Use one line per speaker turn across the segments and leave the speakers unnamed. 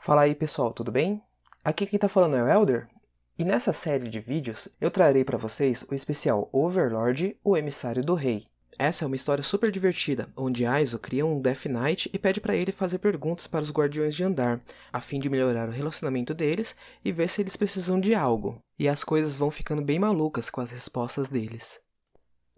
Fala aí pessoal, tudo bem? Aqui quem tá falando é o Elder, e nessa série de vídeos eu trarei para vocês o especial Overlord, o Emissário do Rei. Essa é uma história super divertida, onde Aizo cria um Death Knight e pede para ele fazer perguntas para os Guardiões de Andar, a fim de melhorar o relacionamento deles e ver se eles precisam de algo. E as coisas vão ficando bem malucas com as respostas deles.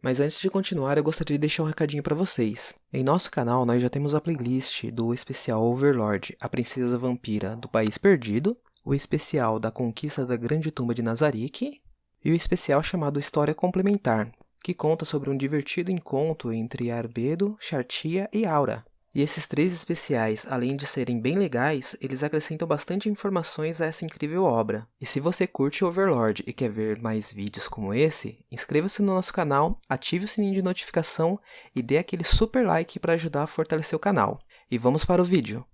Mas antes de continuar, eu gostaria de deixar um recadinho para vocês. Em nosso canal, nós já temos a playlist do especial Overlord, a Princesa Vampira do País Perdido, o especial da Conquista da Grande Tumba de Nazarick e o especial chamado História Complementar, que conta sobre um divertido encontro entre Arbedo, Chartia e Aura. E esses três especiais, além de serem bem legais, eles acrescentam bastante informações a essa incrível obra. E se você curte Overlord e quer ver mais vídeos como esse, inscreva-se no nosso canal, ative o sininho de notificação e dê aquele super like para ajudar a fortalecer o canal. E vamos para o vídeo.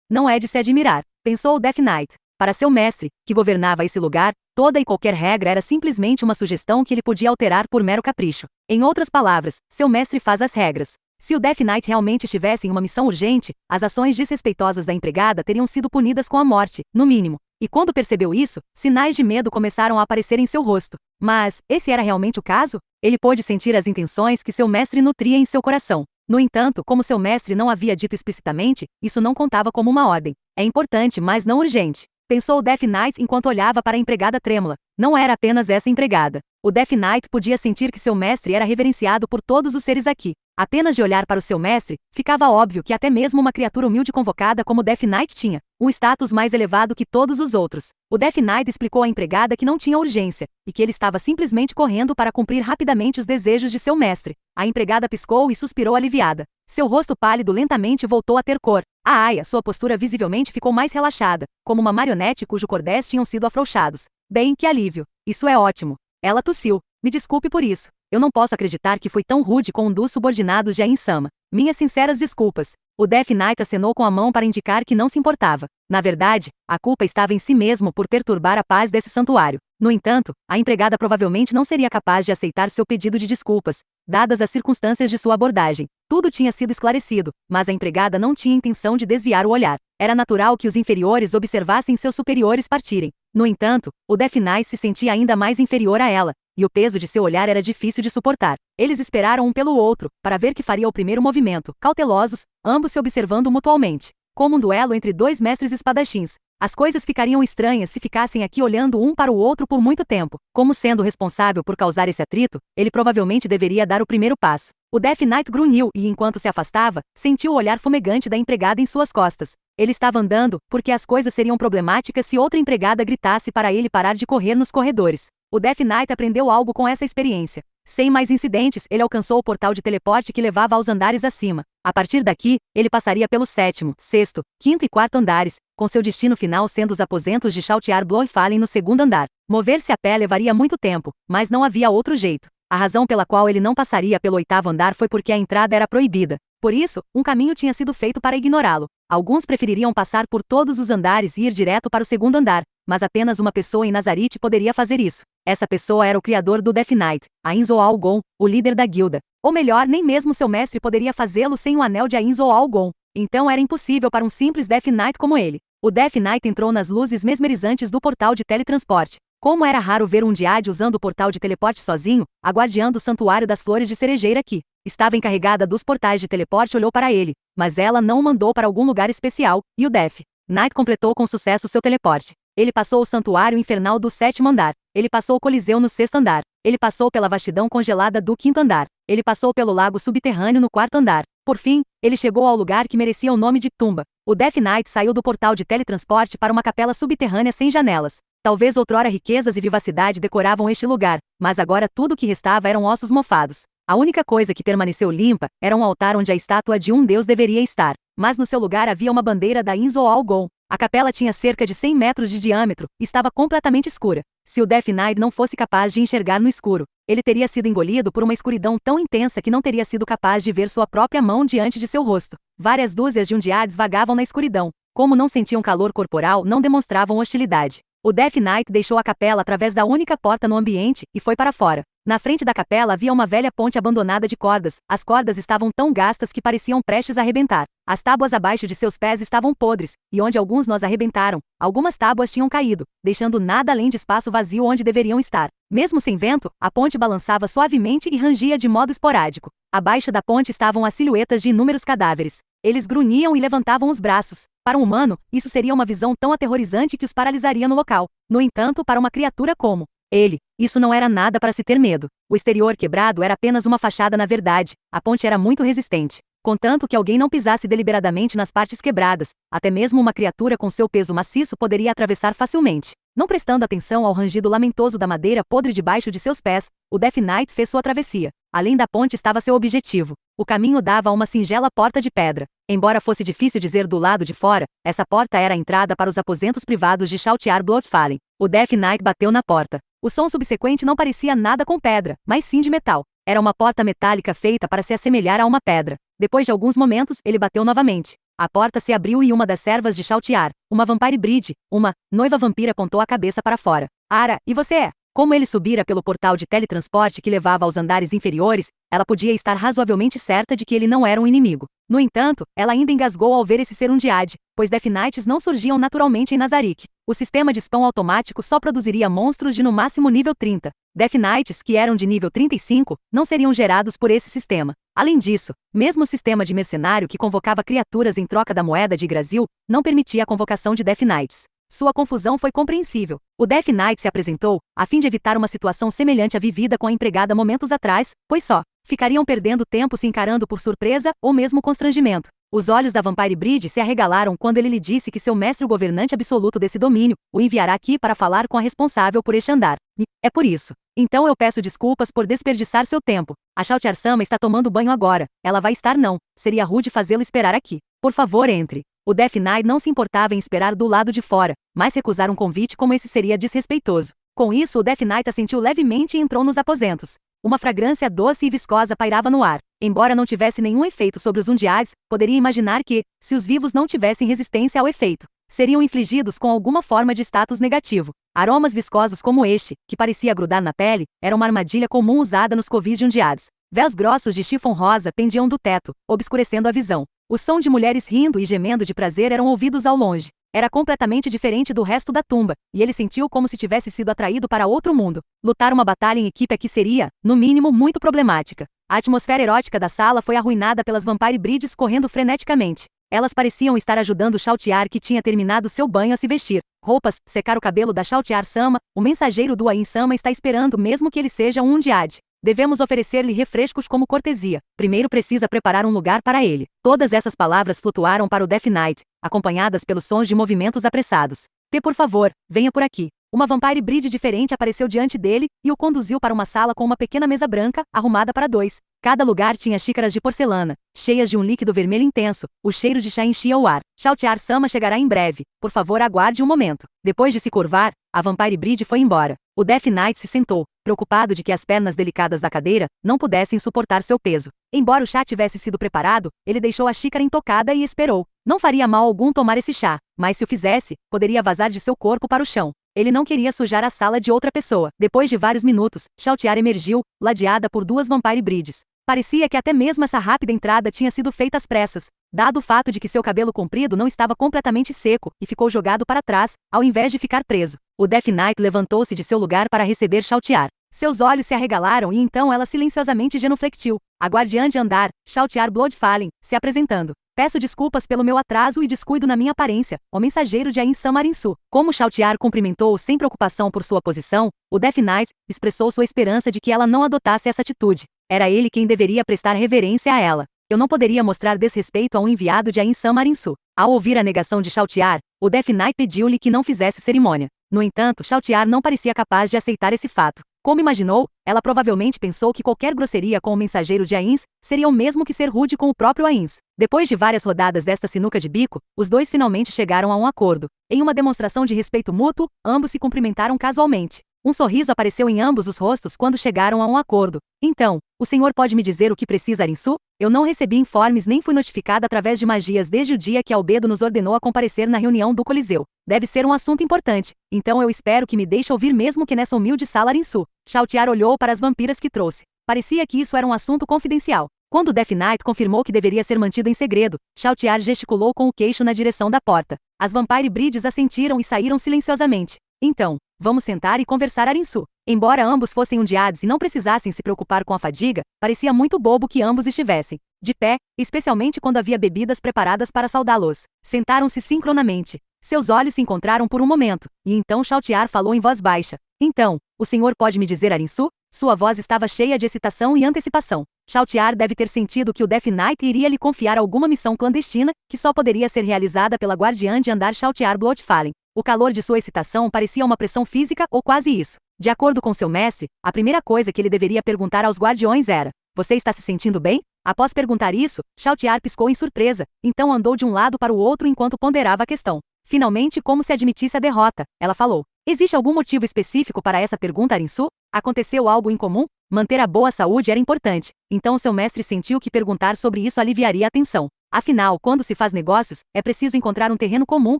Não é de se admirar, pensou o Death Knight. Para seu mestre, que governava esse lugar, toda e qualquer regra era simplesmente uma sugestão que ele podia alterar por mero capricho. Em outras palavras, seu mestre faz as regras. Se o Death Knight realmente estivesse em uma missão urgente, as ações desrespeitosas da empregada teriam sido punidas com a morte, no mínimo. E quando percebeu isso, sinais de medo começaram a aparecer em seu rosto. Mas, esse era realmente o caso? Ele pôde sentir as intenções que seu mestre nutria em seu coração. No entanto, como seu mestre não havia dito explicitamente, isso não contava como uma ordem. É importante, mas não urgente. Pensou o Death Knight enquanto olhava para a empregada trêmula. Não era apenas essa empregada. O Death Knight podia sentir que seu mestre era reverenciado por todos os seres aqui. Apenas de olhar para o seu mestre, ficava óbvio que até mesmo uma criatura humilde convocada como Death Knight tinha um status mais elevado que todos os outros. O Death Knight explicou à empregada que não tinha urgência, e que ele estava simplesmente correndo para cumprir rapidamente os desejos de seu mestre. A empregada piscou e suspirou aliviada. Seu rosto pálido lentamente voltou a ter cor. A aia, sua postura visivelmente ficou mais relaxada, como uma marionete cujo cordéis tinham sido afrouxados. Bem, que alívio. Isso é ótimo. Ela tossiu. Me desculpe por isso. Eu não posso acreditar que fui tão rude com um dos subordinados de Ain-sama. Minhas sinceras desculpas. O Death Knight acenou com a mão para indicar que não se importava. Na verdade, a culpa estava em si mesmo por perturbar a paz desse santuário. No entanto, a empregada provavelmente não seria capaz de aceitar seu pedido de desculpas, dadas as circunstâncias de sua abordagem. Tudo tinha sido esclarecido, mas a empregada não tinha intenção de desviar o olhar. Era natural que os inferiores observassem seus superiores partirem. No entanto, o Death Knight se sentia ainda mais inferior a ela, e o peso de seu olhar era difícil de suportar. Eles esperaram um pelo outro, para ver que faria o primeiro movimento, cautelosos, ambos se observando mutualmente. Como um duelo entre dois mestres espadachins. As coisas ficariam estranhas se ficassem aqui olhando um para o outro por muito tempo. Como sendo responsável por causar esse atrito, ele provavelmente deveria dar o primeiro passo. O Death Knight grunhiu e, enquanto se afastava, sentiu o olhar fumegante da empregada em suas costas. Ele estava andando, porque as coisas seriam problemáticas se outra empregada gritasse para ele parar de correr nos corredores. O Death Knight aprendeu algo com essa experiência. Sem mais incidentes, ele alcançou o portal de teleporte que levava aos andares acima. A partir daqui, ele passaria pelo sétimo, sexto, quinto e quarto andares, com seu destino final sendo os aposentos de Chautiar Bloifallen no segundo andar. Mover-se a pé levaria muito tempo, mas não havia outro jeito. A razão pela qual ele não passaria pelo oitavo andar foi porque a entrada era proibida. Por isso, um caminho tinha sido feito para ignorá-lo. Alguns prefeririam passar por todos os andares e ir direto para o segundo andar, mas apenas uma pessoa em Nazarick poderia fazer isso. Essa pessoa era o criador do Death Knight, Ainzo Algon, o líder da guilda. Ou melhor, nem mesmo seu mestre poderia fazê-lo sem o anel de Ainzo Algon. Então era impossível para um simples Death Knight como ele. O Death Knight entrou nas luzes mesmerizantes do portal de teletransporte. Como era raro ver um Diade usando o portal de teleporte sozinho, a guardiã do Santuário das Flores de Cerejeira que estava encarregada dos portais de teleporte olhou para ele, mas ela não o mandou para algum lugar especial, e o Death Knight completou com sucesso seu teleporte. Ele passou o Santuário Infernal do sétimo andar. Ele passou o Coliseu no sexto andar. Ele passou pela vastidão congelada do quinto andar. Ele passou pelo lago subterrâneo no quarto andar. Por fim, ele chegou ao lugar que merecia o nome de tumba. O Death Knight saiu do portal de teletransporte para uma capela subterrânea sem janelas. Talvez outrora riquezas e vivacidade decoravam este lugar, mas agora tudo o que restava eram ossos mofados. A única coisa que permaneceu limpa era um altar onde a estátua de um deus deveria estar, mas no seu lugar havia uma bandeira da Ainzo Algon. A capela tinha cerca de 100 metros de diâmetro e estava completamente escura. Se o Death Knight não fosse capaz de enxergar no escuro, ele teria sido engolido por uma escuridão tão intensa que não teria sido capaz de ver sua própria mão diante de seu rosto. Várias dúzias de undiades vagavam na escuridão. Como não sentiam calor corporal, não demonstravam hostilidade. O Death Knight deixou a capela através da única porta no ambiente e foi para fora. Na frente da capela havia uma velha ponte abandonada de cordas. As cordas estavam tão gastas que pareciam prestes a arrebentar. As tábuas abaixo de seus pés estavam podres, e onde alguns nós arrebentaram, algumas tábuas tinham caído, deixando nada além de espaço vazio onde deveriam estar. Mesmo sem vento, a ponte balançava suavemente e rangia de modo esporádico. Abaixo da ponte estavam as silhuetas de inúmeros cadáveres. Eles grunhiam e levantavam os braços. Para um humano, isso seria uma visão tão aterrorizante que os paralisaria no local. No entanto, para uma criatura como ele, isso não era nada para se ter medo. O exterior quebrado era apenas uma fachada na verdade. A ponte era muito resistente. Contanto que alguém não pisasse deliberadamente nas partes quebradas, até mesmo uma criatura com seu peso maciço poderia atravessar facilmente. Não prestando atenção ao rangido lamentoso da madeira podre debaixo de seus pés, o Death Knight fez sua travessia. Além da ponte estava seu objetivo. O caminho dava a uma singela porta de pedra. Embora fosse difícil dizer do lado de fora, essa porta era a entrada para os aposentos privados de Shouthyar Bloodfallen. O Death Knight bateu na porta. O som subsequente não parecia nada com pedra, mas sim de metal. Era uma porta metálica feita para se assemelhar a uma pedra. Depois de alguns momentos, ele bateu novamente. A porta se abriu e uma das servas de Shouthyar, uma Vampire Bride, uma noiva vampira, apontou a cabeça para fora. Ara, e você é? Como ele subira pelo portal de teletransporte que levava aos andares inferiores, ela podia estar razoavelmente certa de que ele não era um inimigo. No entanto, ela ainda engasgou ao ver esse ser um Dyad, pois Death Knights não surgiam naturalmente em Nazarick. O sistema de spam automático só produziria monstros de no máximo nível 30. Death Knights, que eram de nível 35, não seriam gerados por esse sistema. Além disso, mesmo o sistema de mercenário que convocava criaturas em troca da moeda de Yggdrasil, não permitia a convocação de Death Knights. Sua confusão foi compreensível. O Death Knight se apresentou, a fim de evitar uma situação semelhante à vivida com a empregada momentos atrás, pois só ficariam perdendo tempo se encarando por surpresa ou mesmo constrangimento. Os olhos da Vampire Bride se arregalaram quando ele lhe disse que seu mestre, o governante absoluto desse domínio, o enviará aqui para falar com a responsável por este andar. E é por isso. Então eu peço desculpas por desperdiçar seu tempo. A Shouthyar-sama está tomando banho agora. Ela vai estar não. Seria rude fazê-lo esperar aqui. Por favor, entre. O Death Knight não se importava em esperar do lado de fora, mas recusar um convite como esse seria desrespeitoso. Com isso, o Death Knight assentiu levemente e entrou nos aposentos. Uma fragrância doce e viscosa pairava no ar. Embora não tivesse nenhum efeito sobre os Undyades, poderia imaginar que, se os vivos não tivessem resistência ao efeito, seriam infligidos com alguma forma de status negativo. Aromas viscosos como este, que parecia grudar na pele, era uma armadilha comum usada nos covis de Undyades. Véus grossos de chifão rosa pendiam do teto, obscurecendo a visão. O som de mulheres rindo e gemendo de prazer eram ouvidos ao longe. Era completamente diferente do resto da tumba, e ele sentiu como se tivesse sido atraído para outro mundo. Lutar uma batalha em equipe aqui seria, no mínimo, muito problemática. A atmosfera erótica da sala foi arruinada pelas Vampire Brides correndo freneticamente. Elas pareciam estar ajudando Shouthyar, que tinha terminado seu banho, a se vestir. Roupas, secar o cabelo da Shouthyar-sama, o mensageiro do Ain-sama está esperando mesmo que ele seja um Undyad. Devemos oferecer-lhe refrescos como cortesia. Primeiro precisa preparar um lugar para ele. Todas essas palavras flutuaram para o Death Knight, acompanhadas pelos sons de movimentos apressados. Por favor, venha por aqui. Uma Vampire Bride diferente apareceu diante dele e o conduziu para uma sala com uma pequena mesa branca, arrumada para dois. Cada lugar tinha xícaras de porcelana, cheias de um líquido vermelho intenso. O cheiro de chá enchia o ar. Shouthyar-sama chegará em breve. Por favor, aguarde um momento. Depois de se curvar, a Vampire Bride foi embora. O Death Knight se sentou, preocupado de que as pernas delicadas da cadeira não pudessem suportar seu peso. Embora o chá tivesse sido preparado, ele deixou a xícara intocada e esperou. Não faria mal algum tomar esse chá, mas se o fizesse, poderia vazar de seu corpo para o chão. Ele não queria sujar a sala de outra pessoa. Depois de vários minutos, Shouthyar emergiu, ladeada por duas Vampire Brides. Parecia que até mesmo essa rápida entrada tinha sido feita às pressas, dado o fato de que seu cabelo comprido não estava completamente seco e ficou jogado para trás, ao invés de ficar preso. O Death Knight levantou-se de seu lugar para receber Shouthyar. Seus olhos se arregalaram e então ela silenciosamente genuflectiu. A guardiã de andar, Shouthyar Bloodfallen, se apresentando. Peço desculpas pelo meu atraso e descuido na minha aparência, o mensageiro de Ain-sama Arinsu. Como Shouthyar cumprimentou-o sem preocupação por sua posição, o Death Knight expressou sua esperança de que ela não adotasse essa atitude. Era ele quem deveria prestar reverência a ela. Eu não poderia mostrar desrespeito a um enviado de Ain-sama Arinsu. Ao ouvir a negação de Shouthyar, o Death Knight pediu-lhe que não fizesse cerimônia. No entanto, Shouthyar não parecia capaz de aceitar esse fato. Como imaginou, ela provavelmente pensou que qualquer grosseria com o mensageiro de Ains seria o mesmo que ser rude com o próprio Ains. Depois de várias rodadas desta sinuca de bico, os dois finalmente chegaram a um acordo. Em uma demonstração de respeito mútuo, ambos se cumprimentaram casualmente. Um sorriso apareceu em ambos os rostos quando chegaram a um acordo. Então, o senhor pode me dizer o que precisa, Arinsu? Eu não recebi informes nem fui notificada através de magias desde o dia que Albedo nos ordenou a comparecer na reunião do Coliseu. Deve ser um assunto importante, então eu espero que me deixe ouvir mesmo que nessa humilde sala, Arinsu. Chautiar olhou para as vampiras que trouxe. Parecia que isso era um assunto confidencial. Quando Death Knight confirmou que deveria ser mantido em segredo, Chautiar gesticulou com o queixo na direção da porta. As Vampire Brides assentiram e saíram silenciosamente. Então, vamos sentar e conversar, Arinsu. Embora ambos fossem undeados e não precisassem se preocupar com a fadiga, parecia muito bobo que ambos estivessem de pé, especialmente quando havia bebidas preparadas para saudá-los. Sentaram-se sincronamente. Seus olhos se encontraram por um momento, e então Chautiar falou em voz baixa. Então, o senhor pode me dizer, Arinsu? Sua voz estava cheia de excitação e antecipação. Chautiar deve ter sentido que o Death Knight iria lhe confiar alguma missão clandestina, que só poderia ser realizada pela guardiã de andar Chautiar Bloodfallen. O calor de sua excitação parecia uma pressão física ou quase isso. De acordo com seu mestre, a primeira coisa que ele deveria perguntar aos guardiões era: você está se sentindo bem? Após perguntar isso, Chautiar piscou em surpresa, então andou de um lado para o outro enquanto ponderava a questão. Finalmente, como se admitisse a derrota, ela falou: existe algum motivo específico para essa pergunta, Arinsu? Aconteceu algo em comum? Manter a boa saúde era importante, então seu mestre sentiu que perguntar sobre isso aliviaria a tensão. Afinal, quando se faz negócios, é preciso encontrar um terreno comum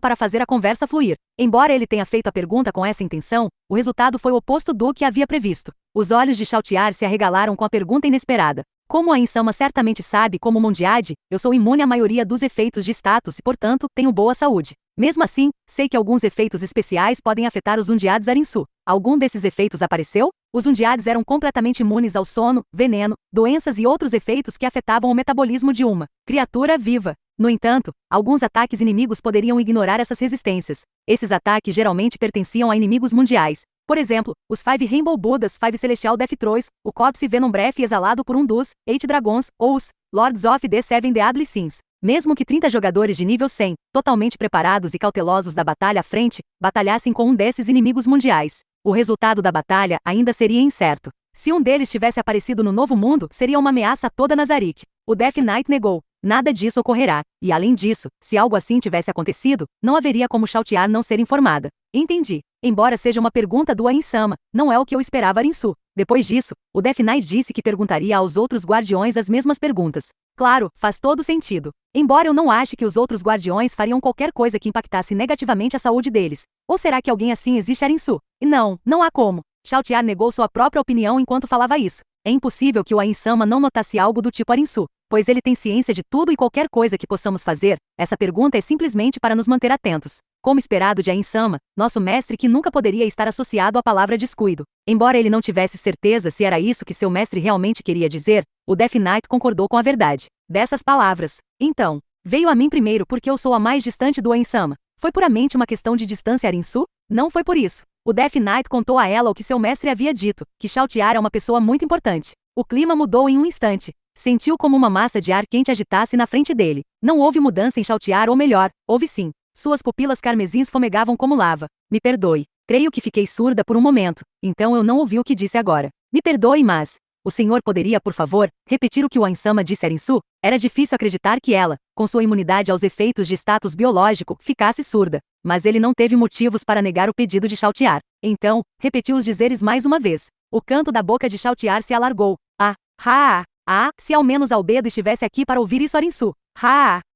para fazer a conversa fluir. Embora ele tenha feito a pergunta com essa intenção, o resultado foi o oposto do que havia previsto. Os olhos de Chautiar se arregalaram com a pergunta inesperada. Como a Insama certamente sabe como Mondiade, eu sou imune à maioria dos efeitos de status e, portanto, tenho boa saúde. Mesmo assim, sei que alguns efeitos especiais podem afetar os undeados Arinsu. Algum desses efeitos apareceu? Os undeados eram completamente imunes ao sono, veneno, doenças e outros efeitos que afetavam o metabolismo de uma criatura viva. No entanto, alguns ataques inimigos poderiam ignorar essas resistências. Esses ataques geralmente pertenciam a inimigos mundiais. Por exemplo, os Five Rainbow Buddhas, Five Celestial Death Throes, o Corpse Venom Breath exalado por um dos Eight Dragons, ou os Lords of the Seven Deadly Sins. Mesmo que 30 jogadores de nível 100, totalmente preparados e cautelosos da batalha à frente, batalhassem com um desses inimigos mundiais, o resultado da batalha ainda seria incerto. Se um deles tivesse aparecido no Novo Mundo, seria uma ameaça a toda Nazarick. O Death Knight negou. Nada disso ocorrerá, e além disso, se algo assim tivesse acontecido, não haveria como Chautiar não ser informada. Entendi. Embora seja uma pergunta do Insama, não é o que eu esperava, Arinsu. Depois disso, o Death Knight disse que perguntaria aos outros guardiões as mesmas perguntas. Claro, faz todo sentido. Embora eu não ache que os outros guardiões fariam qualquer coisa que impactasse negativamente a saúde deles. Ou será que alguém assim existe, Arinsu? E não há como. Chautiar negou sua própria opinião enquanto falava isso. É impossível que o Insama não notasse algo do tipo Arinsu, pois ele tem ciência de tudo e qualquer coisa que possamos fazer. Essa pergunta é simplesmente para nos manter atentos. Como esperado de Insama, nosso mestre que nunca poderia estar associado à palavra descuido. Embora ele não tivesse certeza se era isso que seu mestre realmente queria dizer, o Death Knight concordou com a verdade dessas palavras. Então, veio a mim primeiro porque eu sou a mais distante do Insama. Foi puramente uma questão de distância, Arinsu? Não foi por isso. O Death Knight contou a ela o que seu mestre havia dito, que Chautiar é uma pessoa muito importante. O clima mudou em um instante. Sentiu como uma massa de ar quente agitasse na frente dele. Não houve mudança em Chautiar, ou melhor, houve sim. Suas pupilas carmesins fomegavam como lava. Me perdoe. Creio que fiquei surda por um momento, então eu não ouvi o que disse agora. Me perdoe, mas... O senhor poderia, por favor, repetir o que o Insama disse a Arinsu? Era difícil acreditar que ela, com sua imunidade aos efeitos de status biológico, ficasse surda. Mas ele não teve motivos para negar o pedido de Chautiar. Então, repetiu os dizeres mais uma vez. O canto da boca de Chautiar se alargou. Se ao menos Albedo estivesse aqui para ouvir isso, Arinsu.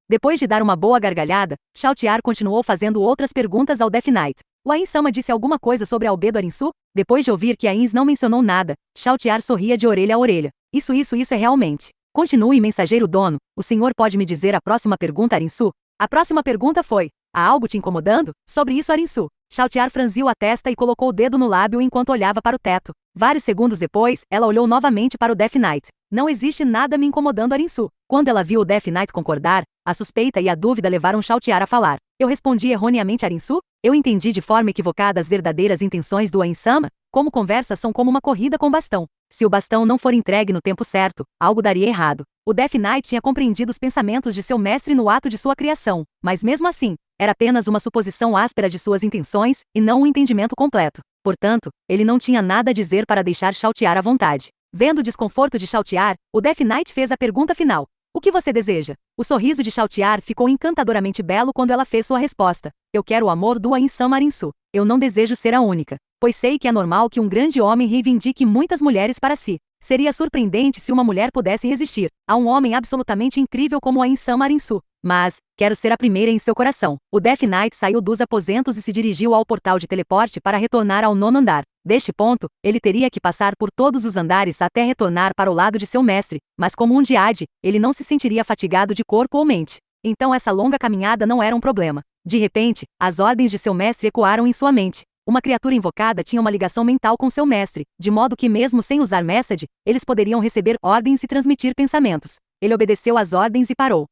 Depois de dar uma boa gargalhada, Chautiar continuou fazendo outras perguntas ao Death Knight. O Insama disse alguma coisa sobre Albedo, Arinsu? Depois de ouvir que a Ins não mencionou nada, Chautiar sorria de orelha a orelha. Isso é realmente. Continue, mensageiro dono. O senhor pode me dizer a próxima pergunta, Arinsu? A próxima pergunta foi: há algo te incomodando? Sobre isso, Arinsu. Chautiar franziu a testa e colocou o dedo no lábio enquanto olhava para o teto. Vários segundos depois, ela olhou novamente para o Death Knight. Não existe nada me incomodando, Arinsu. Quando ela viu o Death Knight concordar, a suspeita e a dúvida levaram Chautiar a falar. Eu respondi erroneamente, Arinsu? Eu entendi de forma equivocada as verdadeiras intenções do Insama? Como conversas são como uma corrida com bastão. Se o bastão não for entregue no tempo certo, algo daria errado. O Death Knight tinha compreendido os pensamentos de seu mestre no ato de sua criação, mas mesmo assim, era apenas uma suposição áspera de suas intenções, e não um entendimento completo. Portanto, ele não tinha nada a dizer para deixar Chautiar à vontade. Vendo o desconforto de Chautiar, o Death Knight fez a pergunta final. O que você deseja? O sorriso de Chautiar ficou encantadoramente belo quando ela fez sua resposta. Eu quero o amor do Insama, Arinsu. Eu não desejo ser a única. pois sei que é normal que um grande homem reivindique muitas mulheres para si. Seria surpreendente se uma mulher pudesse resistir a um homem absolutamente incrível como Ain-san Marinsu. Mas, quero ser a primeira em seu coração. O Death Knight saiu dos aposentos e se dirigiu ao portal de teleporte para retornar ao 9º andar. Deste ponto, ele teria que passar por todos os andares até retornar para o lado de seu mestre, mas como um Jihad, ele não se sentiria fatigado de corpo ou mente. Então essa longa caminhada não era um problema. De repente, as ordens de seu mestre ecoaram em sua mente. Uma criatura invocada tinha uma ligação mental com seu mestre, de modo que mesmo sem usar Message, eles poderiam receber ordens e transmitir pensamentos. Ele obedeceu às ordens e parou.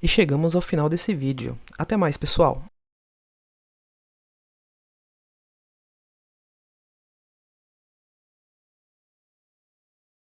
E chegamos ao final desse vídeo. Até mais, pessoal!